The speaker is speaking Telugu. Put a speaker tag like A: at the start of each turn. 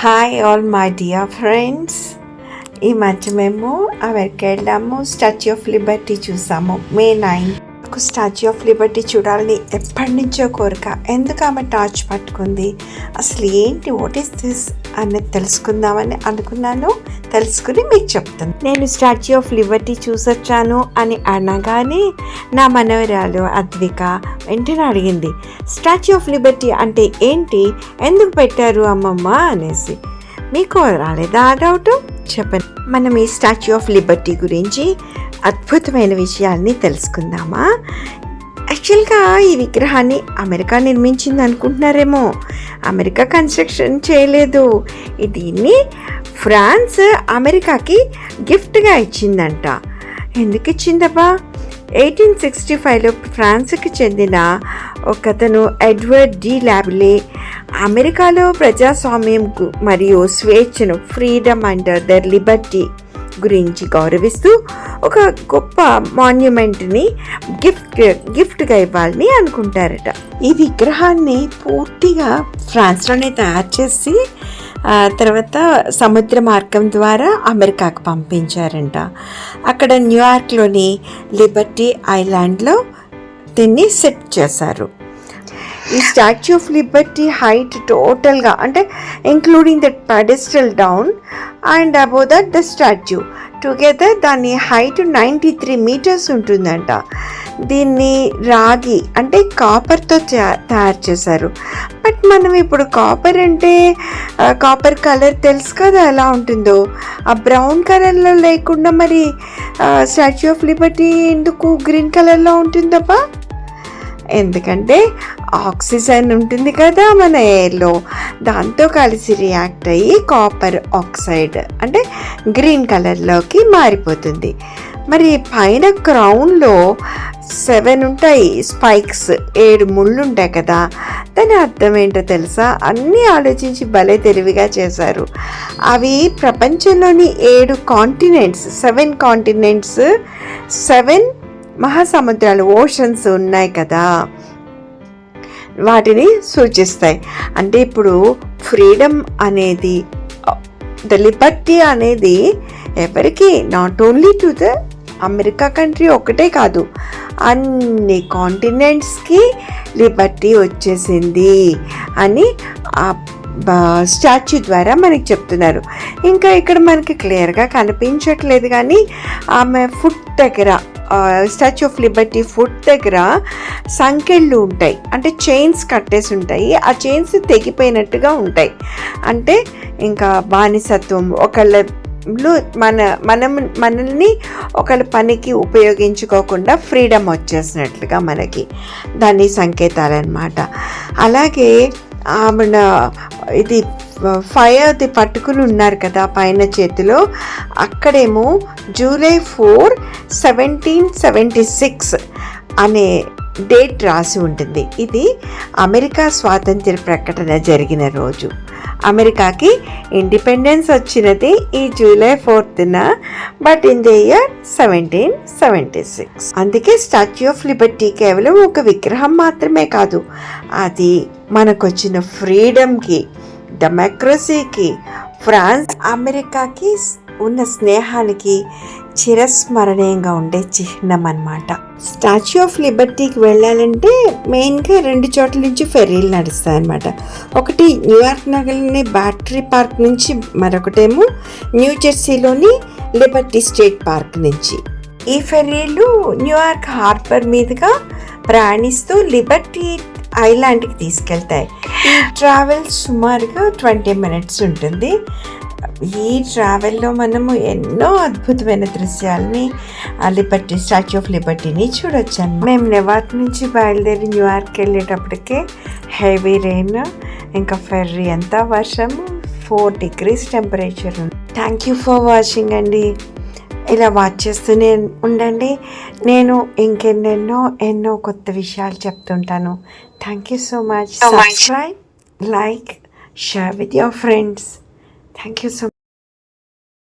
A: Hi all my dear friends. ఈ మధ్య మేము అమెరికా వెళ్ళాము. స్టాచ్యూ ఆఫ్ లిబర్టీ చూసాము. మే 9 నాకు స్టాచ్యూ ఆఫ్ లిబర్టీ చూడాలని ఎప్పటి నుంచో కోరిక. ఎందుకు ఆమె టార్చ్ పట్టుకుంది, అసలు ఏంటి, వాట్ ఈస్ దిస్ అనేది తెలుసుకుందామని అనుకున్నాను. తెలుసుకుని మీకు చెప్తాను. నేను స్టాచ్యూ ఆఫ్ లిబర్టీ చూసొచ్చాను అని అనగానే నా మనవరాలు అద్విక వెంటనే అడిగింది, స్టాచ్యూ ఆఫ్ లిబర్టీ అంటే ఏంటి, ఎందుకు పెట్టారు అమ్మమ్మ అనేసి. మీకు రాలేదా ఆ డౌట్? చెప్పండి. మనం ఈ స్టాచ్యూ ఆఫ్ లిబర్టీ గురించి అద్భుతమైన విషయాల్ని తెలుసుకుందామా. యాక్చువల్గా ఈ విగ్రహాన్ని అమెరికా నిర్మించింది అనుకుంటున్నారేమో. అమెరికా కన్స్ట్రక్షన్ చేయలేదు. దీన్ని ఫ్రాన్స్ అమెరికాకి గిఫ్ట్గా ఇచ్చిందంట. ఎందుకు ఇచ్చిందబ్బా? 1865లో ఫ్రాన్స్కి చెందిన ఒకతను ఎడ్వర్డ్ డి లాబిలే అమెరికాలో ప్రజాస్వామ్యం మరియు స్వేచ్ఛను, ఫ్రీడమ్ అండ్ దర్ లిబర్టీ గురించి గౌరవిస్తూ ఒక గొప్ప మాన్యుమెంట్ని గిఫ్ట్గా ఇవ్వాలని అనుకుంటారట. ఈ విగ్రహాన్ని పూర్తిగా ఫ్రాన్స్లోనే తయారు చేసి తర్వాత సముద్ర మార్గం ద్వారా అమెరికాకు పంపించారంట. అక్కడ న్యూయార్క్లోని లిబర్టీ ఐలాండ్లో దీన్ని సెట్ చేశారు. ఈ స్టాచ్యూ ఆఫ్ లిబర్టీ హైట్ టోటల్గా, అంటే including that pedestal down and above that the statue together, దాని హైట్ 93 meters ఉంటుందంట. దీన్ని రాగి అంటే కాపర్తో తయారు చేశారు. బట్ మనం ఇప్పుడు కాపర్ అంటే కాపర్ కలర్ తెలుసు కదా ఎలా ఉంటుందో. ఆ బ్రౌన్ కలర్లో లేకుండా మరి స్టాచ్యూ ఆఫ్ లిబర్టీ ఎందుకు గ్రీన్ కలర్లో ఉంటుందబ్బా? ఎందుకంటే ఆక్సిజన్ ఉంటుంది కదా మన ఎయిర్లో, దాంతో కలిసి రియాక్ట్ అయ్యి కాపర్ ఆక్సైడ్ అంటే గ్రీన్ కలర్లోకి మారిపోతుంది. మరి పైన క్రౌన్లో 7 ఉంటాయి స్పైక్స్, 7 ముళ్ళు ఉంటాయి కదా. దాని అర్థం ఏంటో తెలుసా? అన్నీ ఆలోచించి భలే తెలివిగా చేశారు. అవి ప్రపంచంలోని 7 కాంటినెంట్స్, 7 కాంటినెంట్స్, 7 మహాసముద్రాలు, ఓషన్స్ ఉన్నాయి కదా, వాటిని సూచిస్తాయి. అంటే ఇప్పుడు ఫ్రీడమ్ అనేది, ద లిబర్టీ అనేది ఎవరికి, not only to the America country ఒకటే కాదు, అన్ని కాంటినెంట్స్కి లిబర్టీ వచ్చేసింది అని స్టాచ్యూ ద్వారా మనకి చెప్తున్నారు. ఇంకా ఇక్కడ మనకి క్లియర్గా కనిపించట్లేదు కానీ ఆమె ఫుట్ దగ్గర, స్టాచ్యూ ఆఫ్ లిబర్టీ ఫుట్ దగ్గర సంకెళ్ళు ఉంటాయి, అంటే చైన్స్ కట్టేసి ఉంటాయి. ఆ చైన్స్ తెగిపోయినట్టుగా ఉంటాయి. అంటే ఇంకా బానిసత్వం, మనల్ని ఒకళ్ళ పనికి ఉపయోగించుకోకుండా ఫ్రీడమ్ వచ్చేసినట్లుగా మనకి దాని సంకేతాలన్నమాట. అలాగే ఆమె ఇది ఫైర్ది పట్టుకుని ఉన్నారు కదా పైన చేతిలో, అక్కడేమో July 4, 1776 అనే డేట్ రాసి ఉంటుంది. ఇది అమెరికా స్వాతంత్ర్య ప్రకటన జరిగిన రోజు. అమెరికాకి ఇండిపెండెన్స్ వచ్చినది ఈ July 4th, but in the year 1776. అందుకే స్టాచ్యూ ఆఫ్ లిబర్టీ కేవలం ఒక విగ్రహం మాత్రమే కాదు, అది మనకొచ్చిన ఫ్రీడమ్కి, డెమోక్రసీకి, ఫ్రాన్స్ అమెరికాకి ఉన్న స్నేహానికి చిరస్మరణీయంగా ఉండే చిహ్నం అన్నమాట. స్టాచ్యూ ఆఫ్ లిబర్టీకి వెళ్ళాలంటే మెయిన్గా 2 చోట్ల నుంచి ఫెర్రీలు నడుస్తాయన్నమాట. ఒకటి న్యూయార్క్ నగరంలోని బ్యాటరీ పార్క్ నుంచి, మరొకటేమో న్యూ జెర్సీలోని లిబర్టీ స్టేట్ పార్క్ నుంచి. ఈ ఫెర్రీలు న్యూయార్క్ హార్బర్ మీదుగా ప్రయాణిస్తూ లిబర్టీ ఐలాండ్కి తీసుకెళ్తాయి. ఈ ట్రావెల్ సుమారుగా 20 minutes ఉంటుంది. ఈ ట్రావెల్లో మనము ఎన్నో అద్భుతమైన దృశ్యాలని లిబర్టీ, స్టాచ్యూ ఆఫ్ లిబర్టీని చూడొచ్చాను. మేము నెవార్క్ నుంచి బయలుదేరి న్యూయార్క్ వెళ్ళేటప్పటికే హెవీ రెయిన్, ఇంకా ఫెర్రీ అంతా వర్షం, 4 degrees టెంపరేచర్ ఉంది. థ్యాంక్ యూ ఫర్ వాచింగ్ అండి. ఇలా వాచ్ చేస్తూనే ఉండండి. నేను ఎన్నో కొత్త విషయాలు చెప్తుంటాను. Thank you so much. Subscribe, like, share with your friends. Thank you so much.